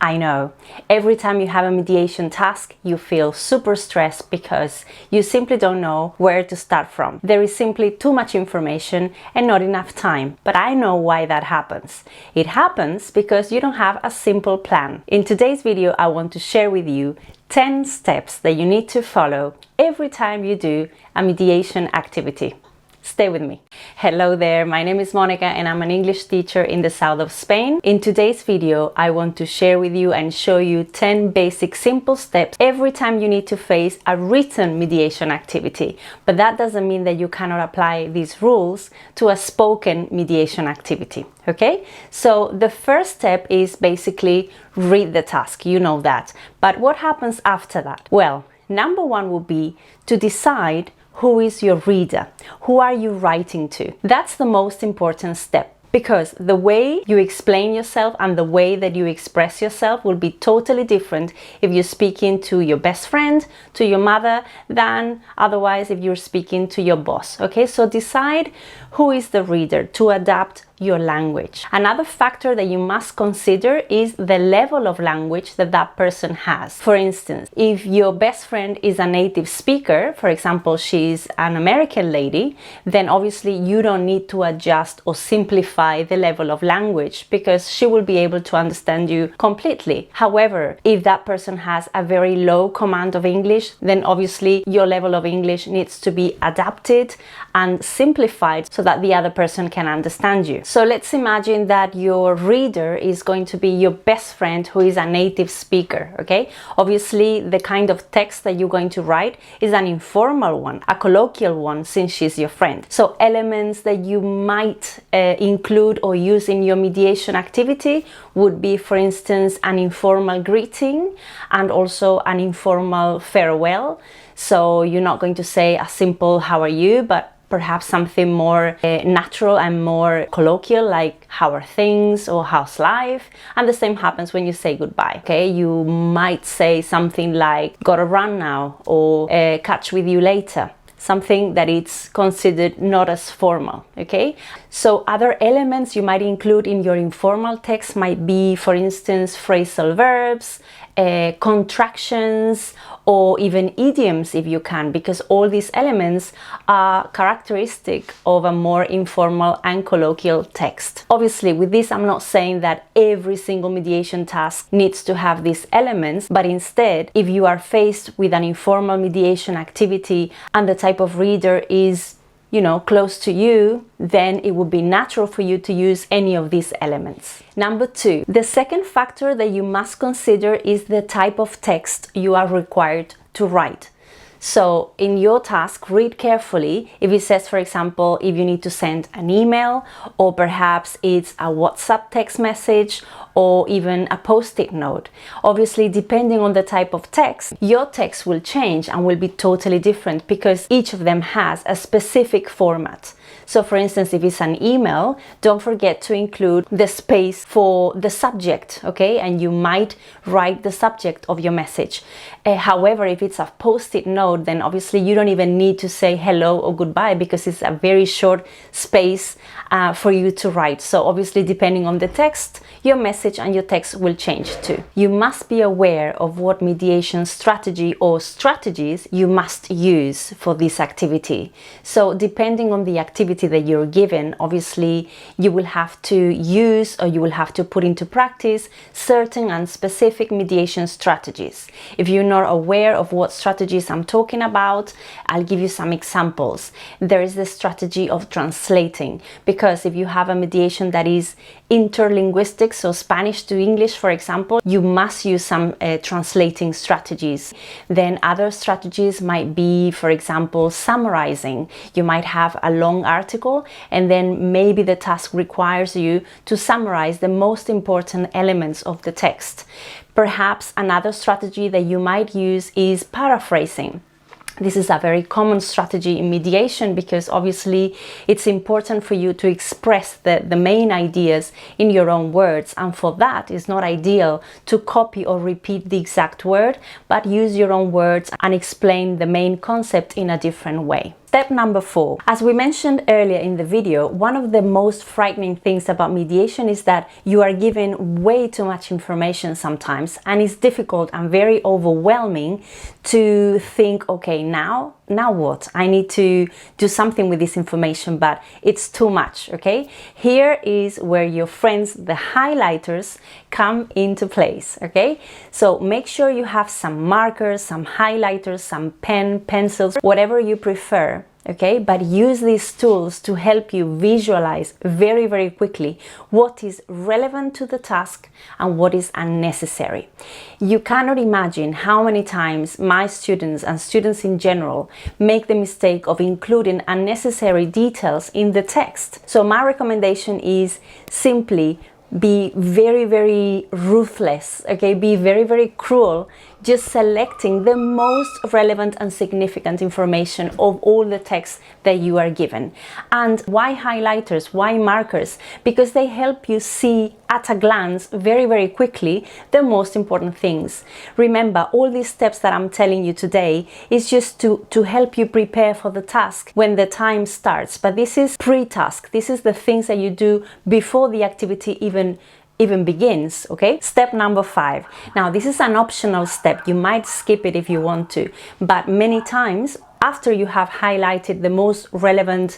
I know, every time you have a mediation task, you feel super stressed because you simply don't know where to start from. There is simply too much information and not enough time. But I know why that happens. It happens because you don't have a simple plan. In today's video, I want to share with you 10 steps that you need to follow every time you do a mediation activity. Stay with me. Hello there, my name is Mónica and I'm an English teacher in the south of Spain. In today's video, I want to share with you and show you 10 basic simple steps every time you need to face a written mediation activity. But that doesn't mean that you cannot apply these rules to a spoken mediation activity. Okay? So the first step is basically read the task, you know that. But what happens after that? Well, number one would be to decide who is your reader? Who are you writing to? That's the most important step, because the way you explain yourself and the way that you express yourself will be totally different if you're speaking to your best friend, to your mother, than otherwise if you're speaking to your boss. Okay, so decide who is the reader to adapt your language. Another factor that you must consider is the level of language that that person has. For instance, if your best friend is a native speaker, for example, she's an American lady, then obviously you don't need to adjust or simplify the level of language because she will be able to understand you completely. However, if that person has a very low command of English, then obviously your level of English needs to be adapted and simplified so that the other person can understand you. So let's imagine that your reader is going to be your best friend who is a native speaker, okay? Obviously, the kind of text that you're going to write is an informal one, a colloquial one, since she's your friend. So elements that you might include or use in your mediation activity would be, for instance, an informal greeting and also an informal farewell. So you're not going to say a simple "how are you," but perhaps something more natural and more colloquial, like "how are things" or "how's life?" And the same happens when you say goodbye. Okay, you might say something like "gotta run now" or "catch with you later." Something that it's considered not as formal. Okay, so other elements you might include in your informal text might be, for instance, phrasal verbs, contractions, or even idioms if you can, because all these elements are characteristic of a more informal and colloquial text. Obviously, with this, I'm not saying that every single mediation task needs to have these elements, but instead, if you are faced with an informal mediation activity and the type of reader is close to you, then it would be natural for you to use any of these elements. Number two, the second factor that you must consider is the type of text you are required to write. So in your task, read carefully if it says, for example, if you need to send an email, or perhaps it's a WhatsApp text message, or even a post-it note. Obviously, depending on the type of text, your text will change and will be totally different because each of them has a specific format. So for instance, if it's an email, don't forget to include the space for the subject, okay? And you might write the subject of your message. However, if it's a post-it note, then obviously you don't even need to say hello or goodbye because it's a very short space for you to write. So obviously, depending on the text, your message and your text will change too. You must be aware of what mediation strategy or strategies you must use for this activity. So depending on the activity that you're given, obviously you will have to use or you will have to put into practice certain and specific mediation strategies. If you're not aware of what strategies I'm talking about, I'll give you some examples. There is the strategy of translating, because if you have a mediation that is interlinguistic, so Spanish to English, for example, you must use some translating strategies. Then other strategies might be, for example, summarizing. You might have a long article and then maybe the task requires you to summarize the most important elements of the text. Perhaps another strategy that you might use is paraphrasing. This is a very common strategy in mediation because obviously it's important for you to express the main ideas in your own words, and for that it's not ideal to copy or repeat the exact word, but use your own words and explain the main concept in a different way. Step number 4. As we mentioned earlier in the video, one of the most frightening things about mediation is that you are given way too much information sometimes, and it's difficult and very overwhelming to think, okay, now what? I need to do something with this information, but it's too much, okay? Here is where your friends, the highlighters, come into place, okay? So make sure you have some markers, some highlighters, some pencils, whatever you prefer. Okay, but use these tools to help you visualize very, very quickly what is relevant to the task and what is unnecessary. You cannot imagine how many times my students and students in general make the mistake of including unnecessary details in the text. So my recommendation is simply be very, very ruthless, okay? Be very, very cruel, just selecting the most relevant and significant information of all the text that you are given. And why highlighters? Why markers? Because they help you see at a glance very, very quickly the most important things. Remember, all these steps that I'm telling you today is just to help you prepare for the task when the time starts. But this is pre-task. This is the things that you do before the activity even begins, okay? Step number 5. Now, this is an optional step. You might skip it if you want to, but many times after you have highlighted the most relevant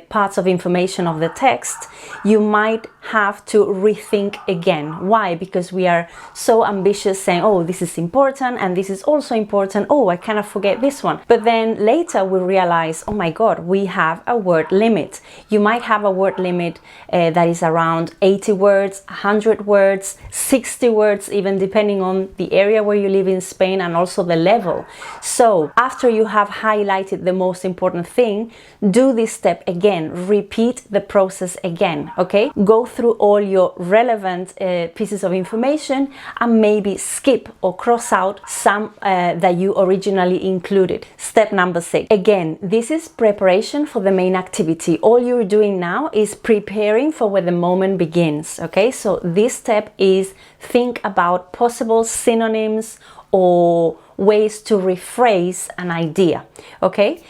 parts of information of the text, you might have to rethink again. Why? Because we are so ambitious saying, oh, this is important and this is also important. Oh, I cannot forget this one. But then later we realize, oh my God, we have a word limit. You might have a word limit that is around 80 words, 100 words, 60 words, even depending on the area where you live in Spain and also the level. So after you have highlighted the most important thing, do this step again, repeat the process again, okay? Go through all your relevant pieces of information and maybe skip or cross out some that you originally included. Step number 6. Again, this is preparation for the main activity. All you're doing now is preparing for when the moment begins, okay? So this step is think about possible synonyms or ways to rephrase an idea, okay?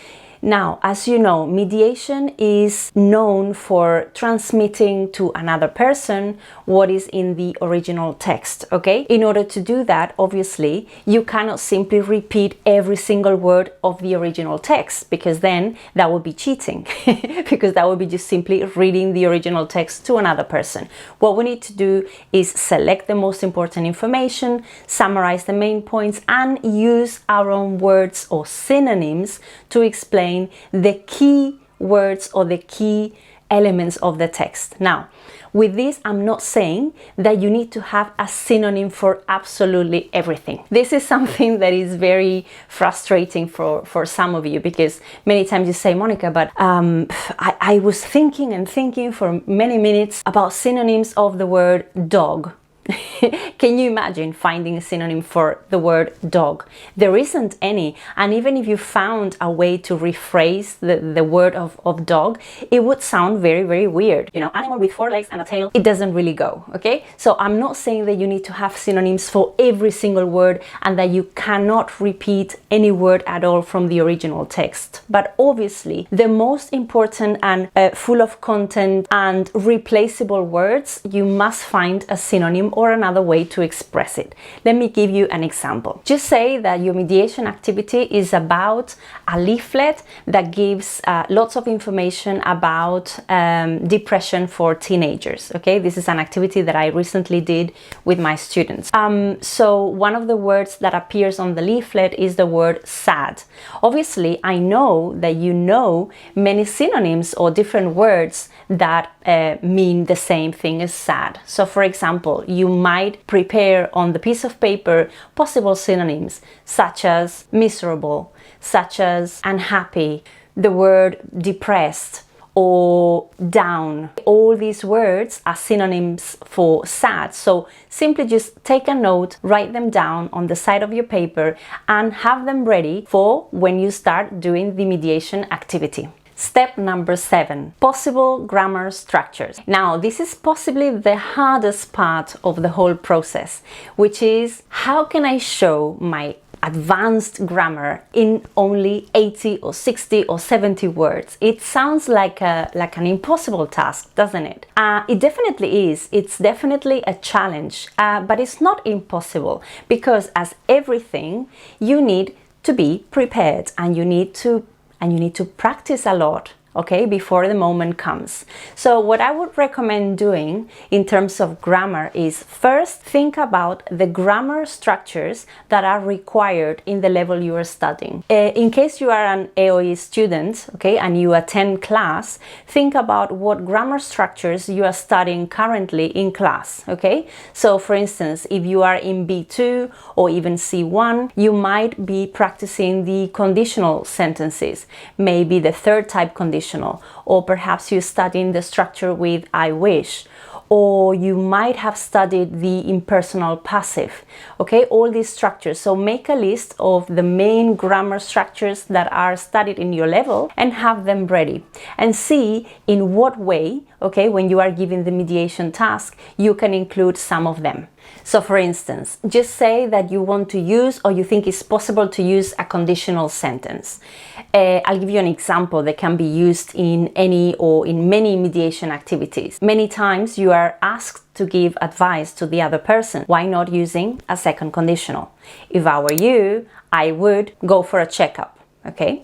Now, as you know, mediation is known for transmitting to another person what is in the original text, okay? In order to do that, obviously, you cannot simply repeat every single word of the original text, because then that would be cheating, because that would be just simply reading the original text to another person. What we need to do is select the most important information, summarize the main points, and use our own words or synonyms to explain the key words or the key elements of the text. Now, with this, I'm not saying that you need to have a synonym for absolutely everything. This is something that is very frustrating for some of you, because many times you say, Monica, but I was thinking and thinking for many minutes about synonyms of the word dog. Can you imagine finding a synonym for the word dog? There isn't any. And even if you found a way to rephrase the word of dog, it would sound very, very weird. You know, animal with 4 legs and a tail, it doesn't really go, okay? So I'm not saying that you need to have synonyms for every single word and that you cannot repeat any word at all from the original text. But obviously, the most important and full of content and replaceable words, you must find a synonym or another way to express it. Let me give you an example. Just say that your mediation activity is about a leaflet that gives lots of information about depression for teenagers. Okay, this is an activity that I recently did with my students. So one of the words that appears on the leaflet is the word sad. Obviously, I know that you know many synonyms or different words that mean the same thing as sad. So for example, you might prepare on the piece of paper possible synonyms such as miserable, such as unhappy, the word depressed or down. All these words are synonyms for sad. So simply just take a note, write them down on the side of your paper and have them ready for when you start doing the mediation activity. Step number 7, possible grammar structures. Now, this is possibly the hardest part of the whole process, which is how can I show my advanced grammar in only 80 or 60 or 70 words. It sounds like an impossible task, doesn't it? It definitely is. It's definitely a challenge, but it's not impossible, because as everything, you need to be prepared, and you need to practice a lot, okay, before the moment comes. So what I would recommend doing in terms of grammar is first think about the grammar structures that are required in the level you are studying. In case you are an EOI student, okay, and you attend class, think about what grammar structures you are studying currently in class, okay? So for instance, if you are in B2 or even C1, you might be practicing the conditional sentences, maybe the third type conditional, or perhaps you're studying the structure with I wish, or you might have studied the impersonal passive, okay, all these structures. So make a list of the main grammar structures that are studied in your level and have them ready, and see in what way, okay, when you are given the mediation task, you can include some of them. So for instance, just say that you want to use, or you think it's possible to use, a conditional sentence. I'll give you an example that can be used in any or in many mediation activities. Many times you are asked to give advice to the other person. Why not using a second conditional? If I were you, I would go for a checkup, okay?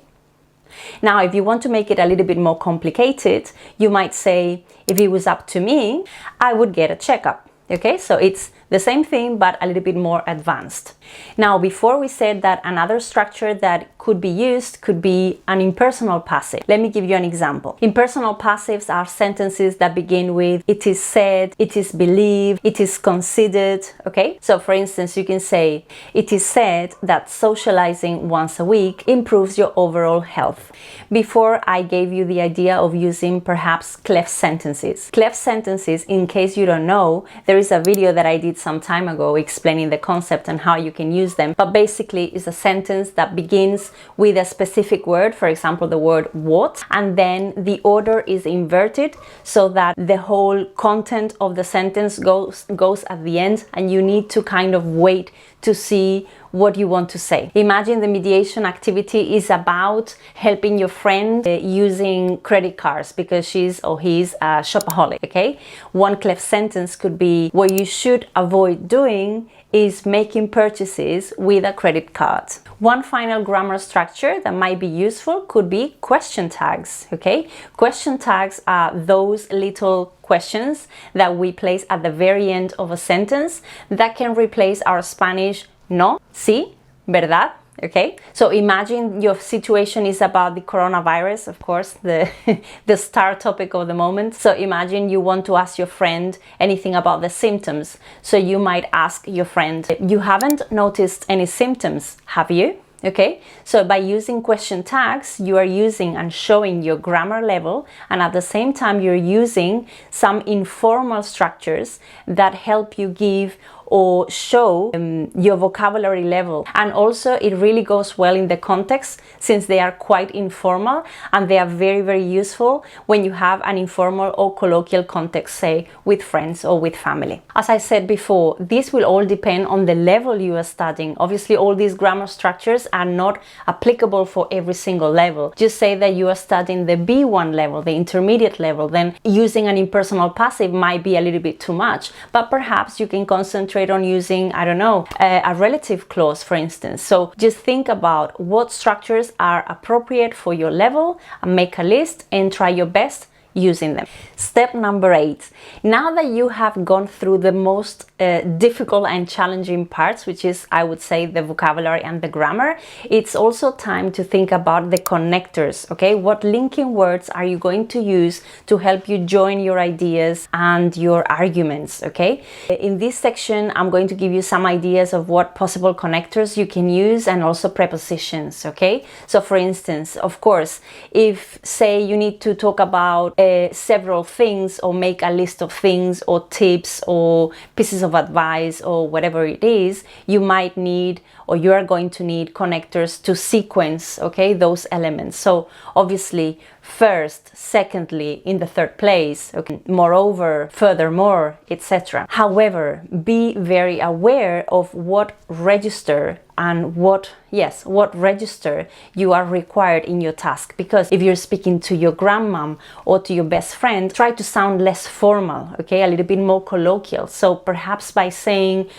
Now, if you want to make it a little bit more complicated, you might say, if it was up to me, I would get a checkup. Okay, so it's the same thing, but a little bit more advanced. Now, before we said that another structure that could be used could be an impersonal passive. Let me give you an example. Impersonal passives are sentences that begin with it is said, it is believed, it is considered, okay? So for instance, you can say, it is said that socializing once a week improves your overall health. Before, I gave you the idea of using perhaps cleft sentences. Cleft sentences, in case you don't know, there is a video that I did some time ago explaining the concept and how you can use them, but basically it's a sentence that begins with a specific word, for example the word what, and then the order is inverted so that the whole content of the sentence goes at the end, and you need to kind of wait to see what you want to say. Imagine the mediation activity is about helping your friend using credit cards because she's or he's a shopaholic, okay? One cleft sentence could be, what you should avoid doing is making purchases with a credit card. One final grammar structure that might be useful could be question tags, okay? Question tags are those little questions that we place at the very end of a sentence that can replace our Spanish no, sí, verdad, okay? So imagine your situation is about the coronavirus, of course, the star topic of the moment. So imagine you want to ask your friend anything about the symptoms. So you might ask your friend, you haven't noticed any symptoms, have you? Okay, so by using question tags, you are using and showing your grammar level, and at the same time you're using some informal structures that help you give or show your vocabulary level. And also it really goes well in the context, since they are quite informal and they are very, very useful when you have an informal or colloquial context, say with friends or with family. As I said before, this will all depend on the level you are studying. Obviously, all these grammar structures are not applicable for every single level. Just say that you are studying the B1 level, the intermediate level, then using an impersonal passive might be a little bit too much, but perhaps you can concentrate on using, I don't know, a relative clause, for instance. So just think about what structures are appropriate for your level and make a list and try your best using them. Step number 8. Now that you have gone through the most difficult and challenging parts, which is, I would say, the vocabulary and the grammar, it's also time to think about the connectors, okay? What linking words are you going to use to help you join your ideas and your arguments, okay? In this section, I'm going to give you some ideas of what possible connectors you can use and also prepositions, okay? So for instance, of course, if, say, you need to talk about several things or make a list of things or tips or pieces of advice or whatever it is, you might need, or you are going to need, connectors to sequence, okay, those elements. So obviously, first, secondly, in the third place, okay, moreover, furthermore, etc. However, be very aware of what register and what register you are required in your task, because if you're speaking to your grandmom or to your best friend, try to sound less formal, okay, a little bit more colloquial. So perhaps by saying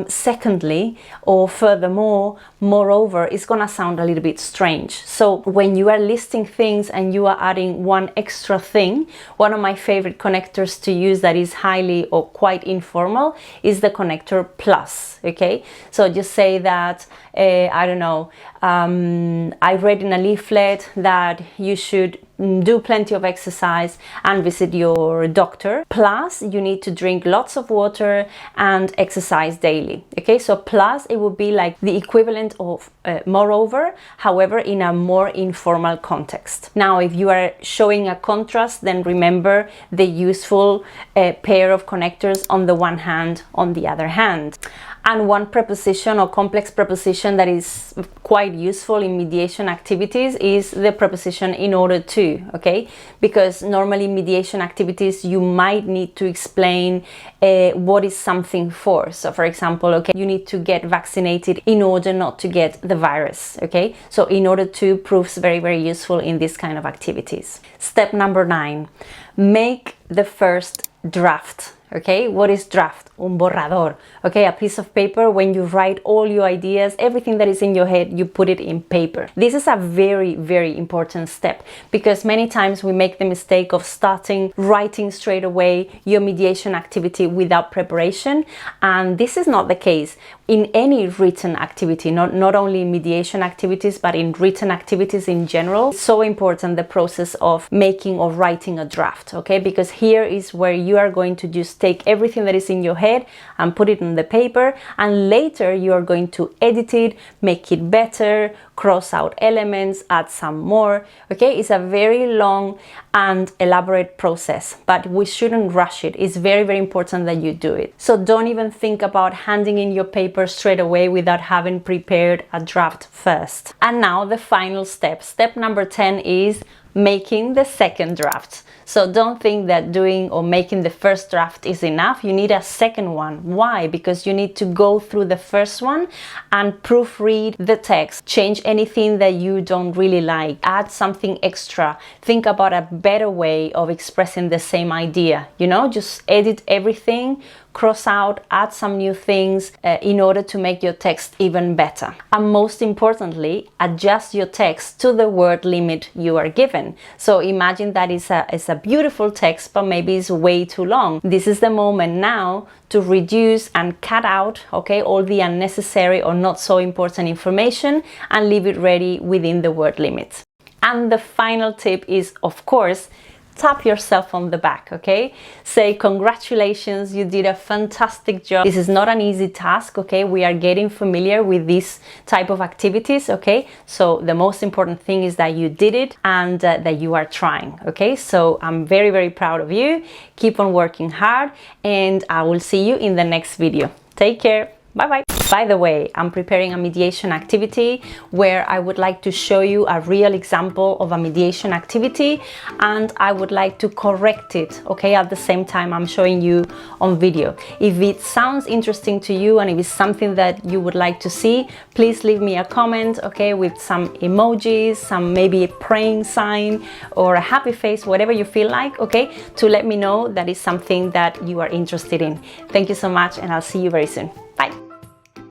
secondly or furthermore, moreover, is gonna sound a little bit strange. So when you are listing things and you are adding one extra thing, one of my favorite connectors to use that is highly or quite informal is the connector plus. Okay, so just say that I don't know, I read in a leaflet that you should do plenty of exercise and visit your doctor, plus you need to drink lots of water and exercise daily. Okay, so plus it would be like the equivalent of moreover, however in a more informal context. Now if you are showing a contrast, then remember the useful pair of connectors on the one hand, on the other hand. And one preposition or complex preposition that is quite useful in mediation activities is the preposition in order to, okay? Because normally in mediation activities you might need to explain what is something for. So for example, okay, you need to get vaccinated in order not to get the virus, okay? So in order to proves very, very useful in this kind of activities. Step number 9, make the first draft. Okay, what is draft? Un borrador. Okay, a piece of paper when you write all your ideas, everything that is in your head, you put it in paper. This is a very, very important step, because many times we make the mistake of starting writing straight away your mediation activity without preparation, and this is not the case in any written activity, not only in mediation activities, but in written activities in general. It's so important, the process of making or writing a draft, okay, because here is where you are going to just take everything that is in your head and put it on the paper, and later you are going to edit it, make it better, cross out elements, add some more. Okay, it's a very long and elaborate process, but we shouldn't rush it. It's very, very important that you do it. So don't even think about handing in your paper straight away without having prepared a draft first. And now the final step. Step number 10 is making the second draft. So don't think that doing or making the first draft is enough. You need a second one. Why? Because you need to go through the first one and proofread the text, change anything that you don't really like, add something extra, think about a better way of expressing the same idea, you know, just edit everything, cross out, add some new things in order to make your text even better. And most importantly, adjust your text to the word limit you are given. So imagine that it's a beautiful text, but maybe it's way too long. This is the moment now to reduce and cut out, okay, all the unnecessary or not so important information and leave it ready within the word limit. And the final tip is, of course, tap yourself on the back, okay? Say congratulations, you did a fantastic job. This is not an easy task, okay? We are getting familiar with this type of activities, okay? So the most important thing is that you did it and that you are trying, okay? So I'm very, very proud of you. Keep on working hard, and I will see you in the next video. Take care. Bye-bye. By the way, I'm preparing a mediation activity where I would like to show you a real example of a mediation activity, and I would like to correct it, okay, at the same time I'm showing you on video. If it sounds interesting to you and if it's something that you would like to see, please leave me a comment, okay, with some emojis, some maybe a praying sign or a happy face, whatever you feel like, okay, to let me know that is something that you are interested in. Thank you so much, and I'll see you very soon. Bye.